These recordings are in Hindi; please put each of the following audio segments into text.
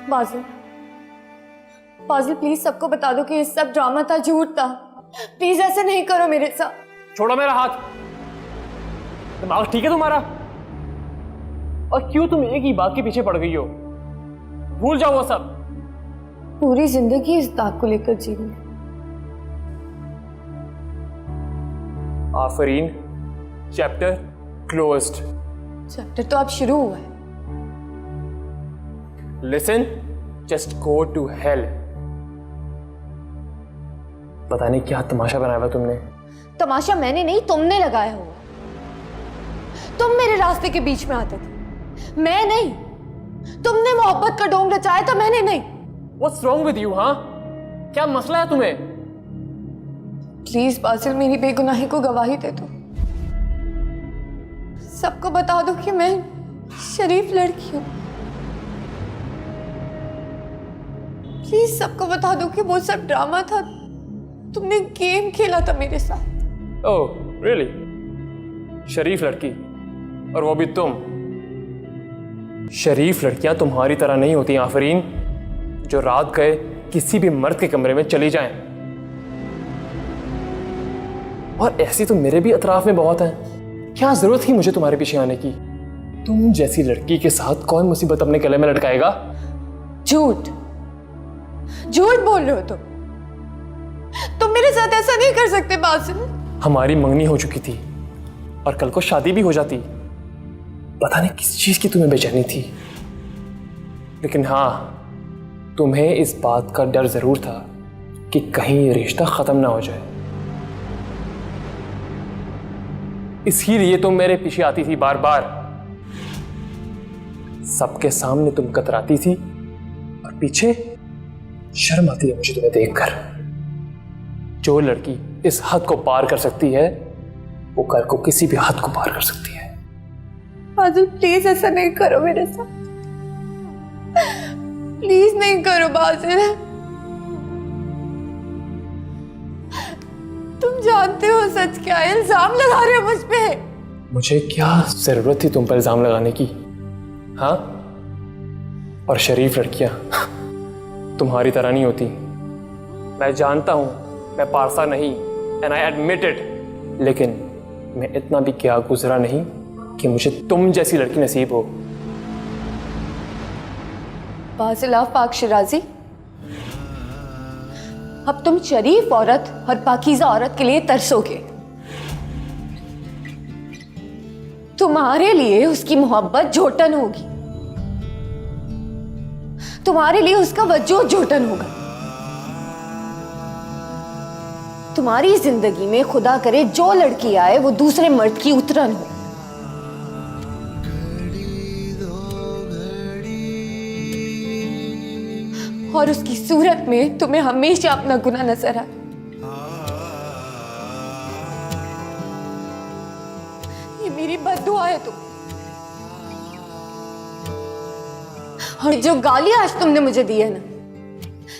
बाजिल, बाजिल प्लीज सबको बता दो कि ये सब ड्रामा था, झूठ था। प्लीज ऐसे नहीं करो मेरे साथ। छोड़ो मेरा हाथ। दिमाग ठीक है तुम्हारा? और क्यों तुम एक ही बात के पीछे पड़ गई हो? भूल जाओ वो सब। पूरी जिंदगी इस दाग को लेकर जी रही। Afreen, chapter closed. चैप्टर तो अब शुरू हुआ है। Listen, just go to hell. पता नहीं क्या तमाशा बनाया हुआ तुमने। तमाशा मैंने नहीं, तुमने लगाया हुआ। तुम मेरे रास्ते के बीच में आते थे, मैं नहीं। तुमने मोहब्बत का ढोंग रचाया था, मैंने नहीं। What's wrong with you, हाँ? क्या मसला है तुम्हें? प्लीज बासिल, मेरी बेगुनाही को गवाही दे दो। सबको बता दो कि मैं शरीफ लड़की हूं। प्लीज सबको बता दो कि वो सब ड्रामा था। तुमने गेम खेला था मेरे साथ। ओह, really? शरीफ लड़की, और वो भी तुम। शरीफ लड़कियां तुम्हारी तरह नहीं होती आफरीन, जो रात गए किसी भी मर्द के कमरे में चली जाएं। और ऐसी तो मेरे भी अतराफ में बहुत हैं। क्या जरूरत थी मुझे तुम्हारे पीछे आने की? तुम जैसी लड़की के साथ कौन मुसीबत अपने गले में लटकाएगा? झूठ, झूठ बोल रहे हो तुम मेरे साथ ऐसा नहीं कर सकते बासिल। हमारी मंगनी हो चुकी थी और कल को शादी भी हो जाती। पता नहीं किस चीज की तुम्हें बेचैनी थी, लेकिन हाँ, तुम्हें इस बात का डर जरूर था कि कहीं ये रिश्ता खत्म ना हो जाए। इसीलिए तुम मेरे पीछे आती थी बार बार। सबके सामने तुम कतराती थी और पीछे शर्म आती है मुझे तुम्हें देखकर। जो लड़की इस हद को पार कर सकती है, वो कल को किसी भी हद को पार कर सकती है। बासिल प्लीज ऐसा नहीं करो मेरे साथ। प्लीज नहीं करो बासिल। तुम जानते हो सच क्या है? इल्जाम लगा रहे हो मुझ पे। मुझे क्या जरूरत थी तुम पर इल्जाम लगाने की, हाँ? और शरीफ लड़कियां तुम्हारी तरह नहीं होती। मैं जानता हूं मैं पारसा नहीं, एंड आई एडमिट इट, लेकिन मैं इतना भी क्या गुजरा नहीं कि मुझे तुम जैसी लड़की नसीब हो। बासिल आफाक शिराजी, अब तुम शरीफ औरत और पाकीज़ा औरत के लिए तरसोगे। तुम्हारे लिए उसकी मोहब्बत झोटन होगी, तुम्हारे लिए उसका वजूद झोटन होगा। तुम्हारी जिंदगी में खुदा करे जो लड़की आए वो दूसरे मर्द की उतरन हो। और उसकी सूरत में तुम्हें हमेशा अपना गुनाह नजर आए। ये मेरी बद्दुआ है तुम। और जो गालियां आज तुमने मुझे दी है ना,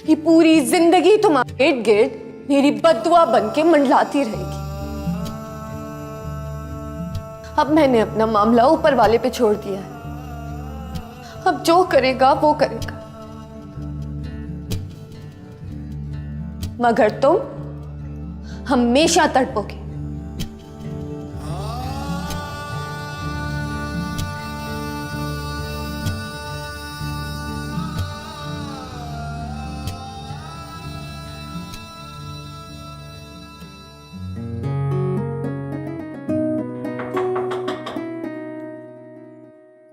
ये पूरी जिंदगी तुम्हारे इर्द गिर्द मेरी बद्दुआ बन के मंडलाती रहेगी। अब मैंने अपना मामला ऊपर वाले पे छोड़ दिया है। अब जो करेगा वो करेगा, मगर तुम हमेशा तड़पोगे।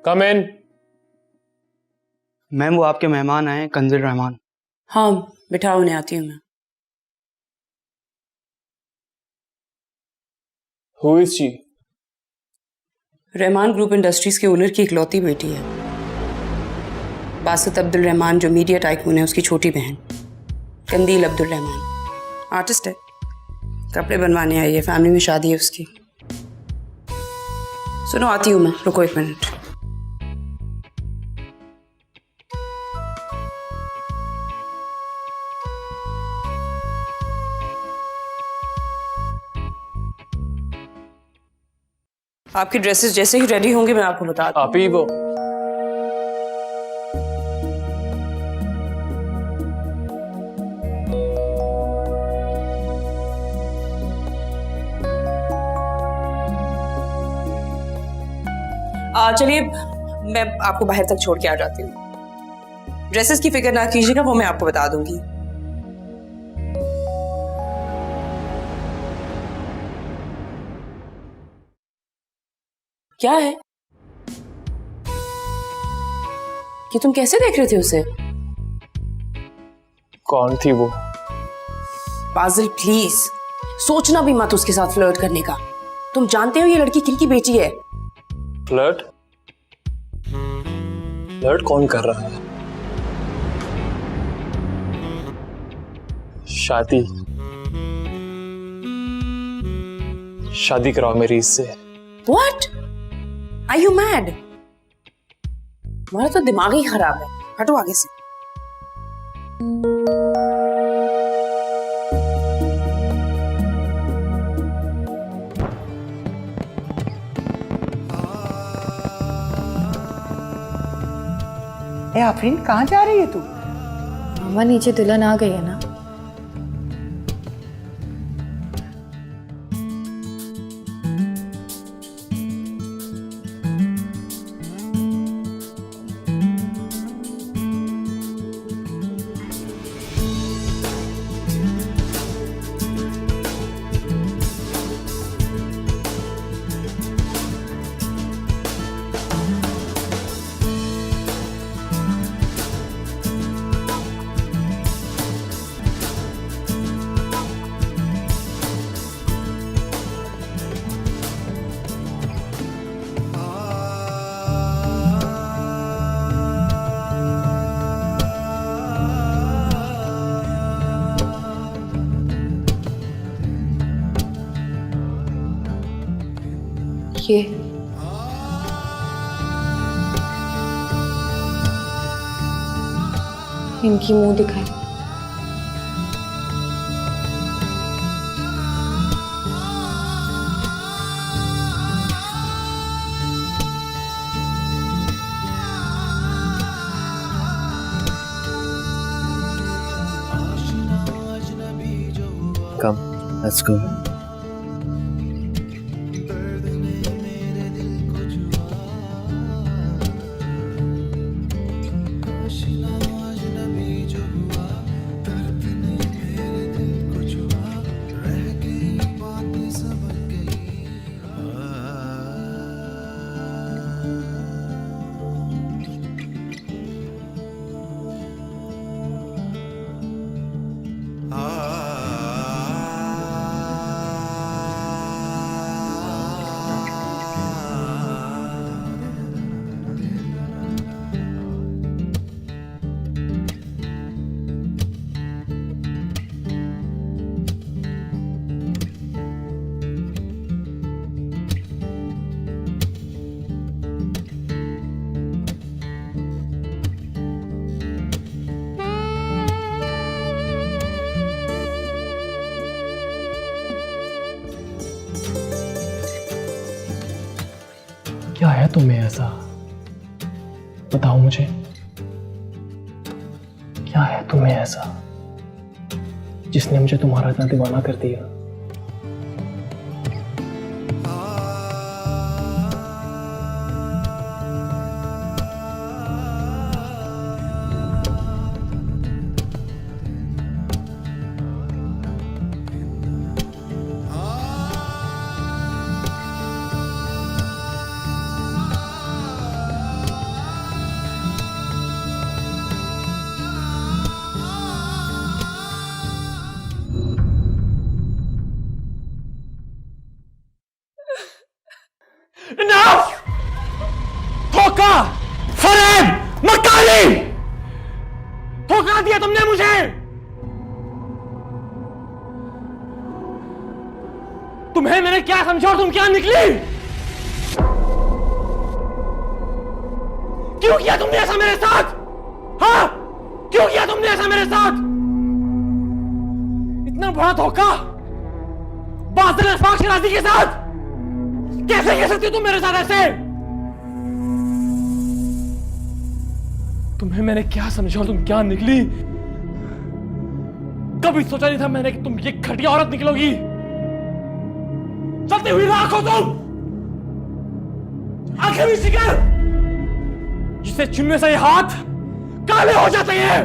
कम इन। मैम, वो आपके मेहमान आए, कंजिल रहमान। हाँ बिठाओ, उन्हें आती हूँ मैं। Who is she? Rahman group industries के ओनर की इकलौती बेटी है। बासित अब्दुल रहमान जो मीडिया टाइकून है, उसकी छोटी बहन। कंदील अब्दुल रहमान आर्टिस्ट है, कपड़े बनवाने आई है, फैमिली में शादी है उसकी। सुनो आती हूँ मैं, रुको 1 मिनट। आपकी ड्रेसेस जैसे ही रेडी होंगे मैं आपको बता दूँ। आप ही वो चलिए मैं आपको बाहर तक छोड़ के आ जाती हूँ। ड्रेसेस की फिक्र ना कीजिएगा, वो मैं आपको बता दूंगी। क्या है कि तुम कैसे देख रहे थे उसे? कौन थी वो? बाजिल प्लीज सोचना भी मत उसके साथ फ्लर्ट करने का। तुम जानते हो ये लड़की किन की बेटी है। फ्लर्ट? फ्लर्ट कौन कर रहा है? शादी शादी कराओ मेरी इससे। What? Are you mad? तुम्हारा तो दिमाग ही खराब है। हटो आगे से। ए आफरीन, कहाँ जा रही है तू? मामा नीचे दुल्हन आ गई है ना। ये इनकी मुंह दिखाई। Come, let's go. क्या है तुम्हें ऐसा? बताओ मुझे, क्या है तुम्हें ऐसा जिसने मुझे तुम्हारा इतना दीवाना कर दिया? धोखा, फरेब, मक्कारी, धोखा दिया तुमने मुझे। तुम्हें मैंने क्या समझा और तुम क्या निकली? क्यों किया तुमने ऐसा मेरे साथ? हाँ, क्यों किया तुमने ऐसा मेरे साथ? इतना बड़ा धोखा बादल अशफाक शराजी के साथ कैसे कह सकती हो तुम मेरे साथ ऐसे? तुम्हें मैंने क्या समझा और तुम क्या निकली? कभी सोचा नहीं था मैंने कि तुम ये घटिया औरत निकलोगी। चलती हुई राख हो तुम। आखिरी शिकार जिसे चुनने से ये हाथ काले हो जाते हैं।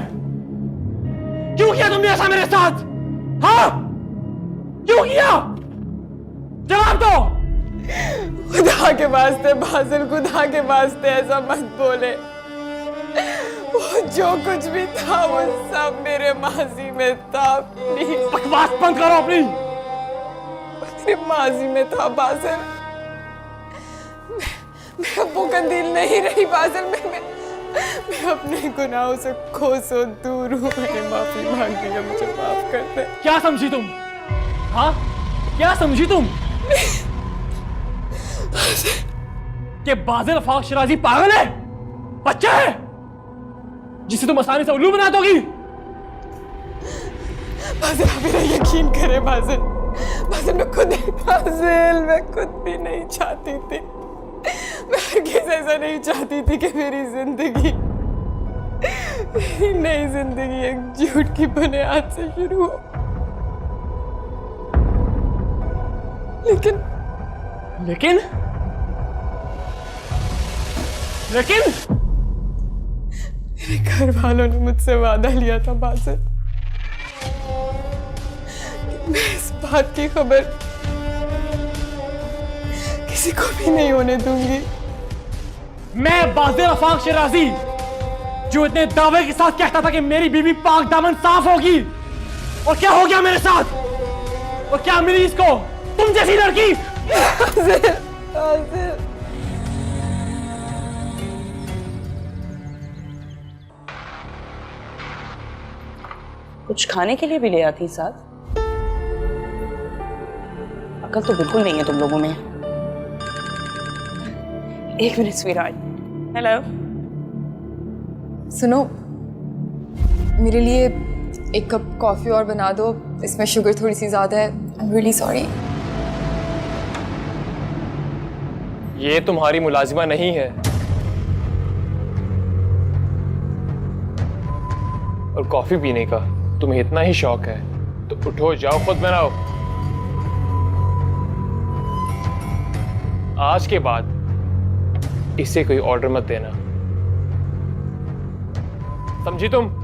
क्यों किया तुमने ऐसा मेरे साथ? हाँ, क्यों किया? जवाब दो। खुदा के वास्ते बासिल, खुदा के वास्ते ऐसा मत बोले। वो जो कुछ भी था वो सब मेरे माजी में था। प्लीज बकवास बंद करो अपनी। मेरे माजी में था बासिल। मैं अब वो कंदील नहीं रही बासिल। मैं अपने गुनाहों से कोसों दूर हूँ। मैंने माफी मांगी है, मुझे माफ कर दे। क्या समझी तुम? हाँ, क्या समझी तुम? कि बाजिल आफाक शिराजी पागल है, बच्चा है जिसे तुम आसानी से उल्लू बना दोगी। बाजिल आप मेरा यकीन करे बाजिल। बाजिल मैं खुद भी नहीं चाहती थी। मैं हरगिज़ ऐसा नहीं चाहती थी कि मेरी नई जिंदगी एक झूठ की बुनियाद से शुरू हो। लेकिन मेरे घर वालों ने मुझसे वादा लिया था बासिल, मैं इस बात की खबर किसी को भी नहीं होने दूंगी। मैं बाजिल आफाक शिराजी जो इतने दावे के साथ कहता था कि मेरी बीवी पाक दामन साफ होगी, और क्या हो गया मेरे साथ? और क्या मिली इसको? तुम जैसी लड़की। कुछ खाने के लिए भी ले आती साथ। अकल तो बिल्कुल नहीं है तुम लोगों में। एक मिनट स्वीटहार्ट। हेलो। सुनो, मेरे लिए एक कप कॉफ़ी और बना दो। इसमें शुगर थोड़ी सी ज़्यादा है। I am really sorry. ये तुम्हारी मुलाजिमा नहीं है, और कॉफी पीने का तुम्हें इतना ही शौक है तो उठो, जाओ खुद बनाओ। आज के बाद इसे कोई ऑर्डर मत देना, समझी तुम?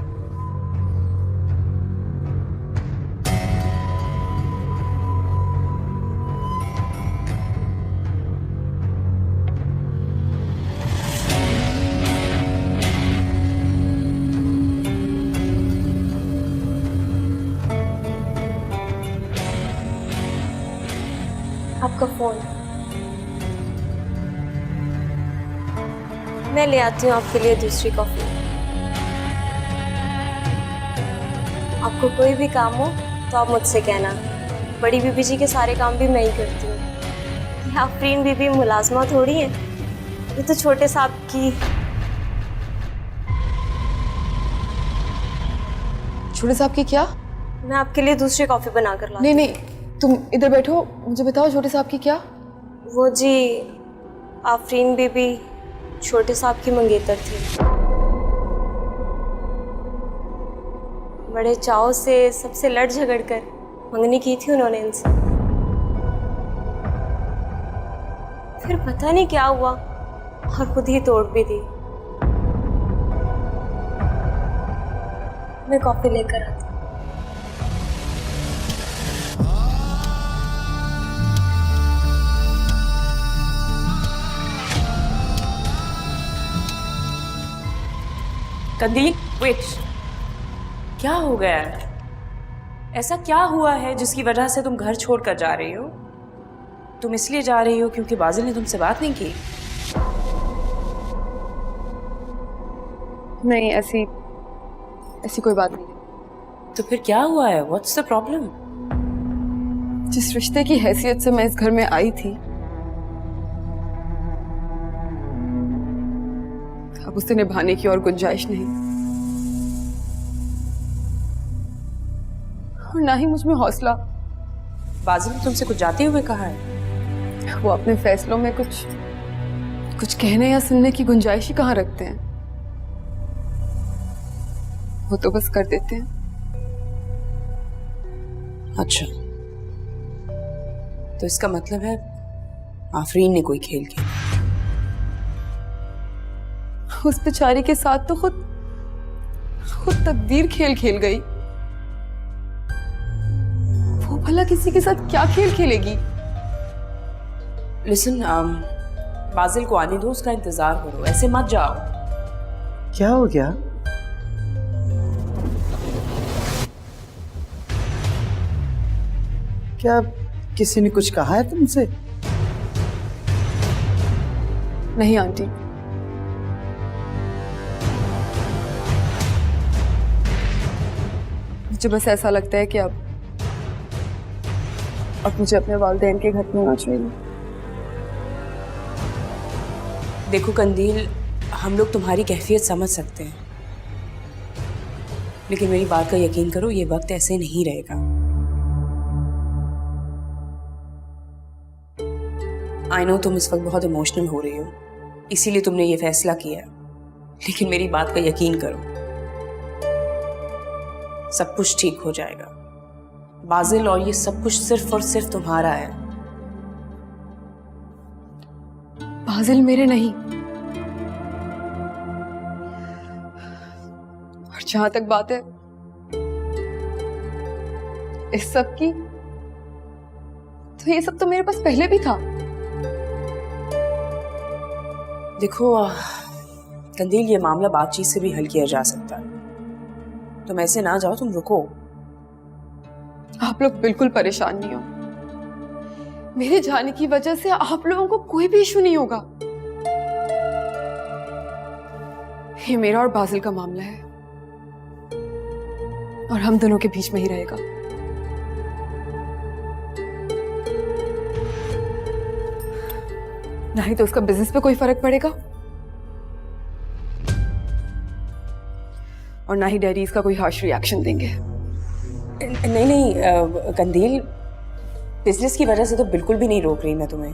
आपका फोन मैं ले आती हूँ आपके लिए दूसरी कॉफी। आपको कोई भी काम हो तो आप मुझसे कहना। बड़ी बीबी जी के सारे काम भी मैं ही करती हूँ। आफरीन बीबी मुलाजमा थोड़ी है, ये तो छोटे साहब की। छोटे साहब की क्या? मैं आपके लिए दूसरी कॉफी बना कर लाती। नहीं, तुम इधर बैठो, मुझे बताओ छोटे साहब की क्या? वो जी, आफरीन बीबी छोटे साहब की मंगेतर थी। बड़े चाव से सबसे लड़ झगड़ कर मंगनी की थी उन्होंने इनसे। फिर पता नहीं क्या हुआ और खुद ही तोड़ भी दी। मैं कॉफी लेकर आती हूँ। कंदील, वेट, क्या हो गया है? ऐसा क्या हुआ है जिसकी वजह से तुम घर छोड़कर जा रही हो? तुम इसलिए जा रही हो क्योंकि बाजिल ने तुमसे बात नहीं की? नहीं, ऐसी कोई बात नहीं। तो फिर क्या हुआ है? What's the problem? जिस रिश्ते की हैसियत से मैं इस घर में आई थी, अब उसे निभाने की और गुंजाइश नहीं, और ना ही मुझ में हौसला। बाजिल ने तुमसे कुछ जाते हुए कहा है? वो अपने फैसलों में कुछ कहने या सुनने की गुंजाइश ही कहाँ रखते हैं। वो तो बस कर देते हैं। अच्छा, तो इसका मतलब है आफरीन ने कोई खेल खेला। उस बेचारी के साथ तो खुद तकदीर खेल खेल गई। वो भला किसी के साथ क्या खेल खेलेगी? लिसन, बाजिल को आने दो, उसका इंतजार करो, ऐसे मत जाओ। क्या हो गया? क्या किसी ने कुछ कहा है तुमसे? नहीं आंटी, मुझे बस ऐसा लगता है कि अब मुझे अपने वालिदैन के घर में होना चाहिए। देखो कंदील, हम लोग तुम्हारी कैफियत समझ सकते हैं, लेकिन मेरी बात का यकीन करो, ये वक्त ऐसे नहीं रहेगा। आई नो तुम इस वक्त बहुत इमोशनल हो रही हो, इसीलिए तुमने ये फैसला किया, लेकिन मेरी बात का यकीन करो, सब कुछ ठीक हो जाएगा। बाजिल और ये सब कुछ सिर्फ और सिर्फ तुम्हारा है। बाजिल मेरे नहीं, और जहां तक बात है इस सब की, तो ये सब तो मेरे पास पहले भी था। देखो कंदील, ये मामला बातचीत से भी हल किया जा सकता है, तुम ऐसे ना जाओ, तुम रुको। आप लोग बिल्कुल परेशान नहीं हो, मेरे जाने की वजह से आप लोगों को कोई भी इशू नहीं होगा। ये मेरा और बाजिल का मामला है, और हम दोनों के बीच में ही रहेगा। ना ही तो उसका बिजनेस पे कोई फर्क पड़ेगा, और ना ही डैडी इसका कोई हार्श रिएक्शन देंगे। नहीं नहीं कंदील, बिजनेस की वजह से तो बिल्कुल भी नहीं रोक रही मैं तुम्हें।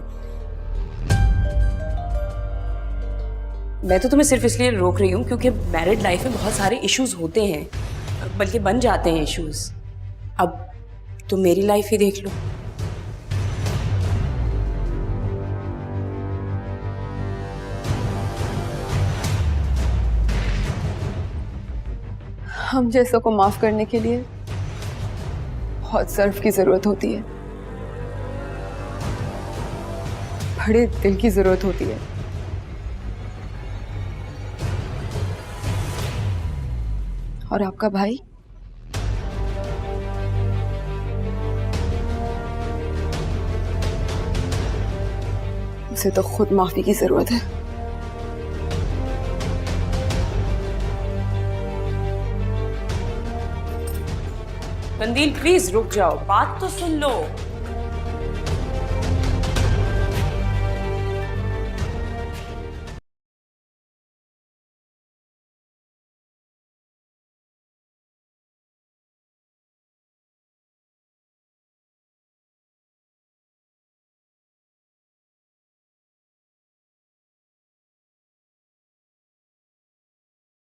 मैं तो तुम्हें सिर्फ इसलिए रोक रही हूँ क्योंकि मैरिड लाइफ में बहुत सारे इश्यूज होते हैं, बल्कि बन जाते हैं इश्यूज। अब तुम मेरी लाइफ ही देख लो। हम जैसों को माफ करने के लिए बहुत सर्फ की जरूरत होती है, बड़े दिल की जरूरत होती है। और आपका भाई, उसे तो खुद माफी की जरूरत है। कंदील प्लीज रुक जाओ, बात तो सुन लो।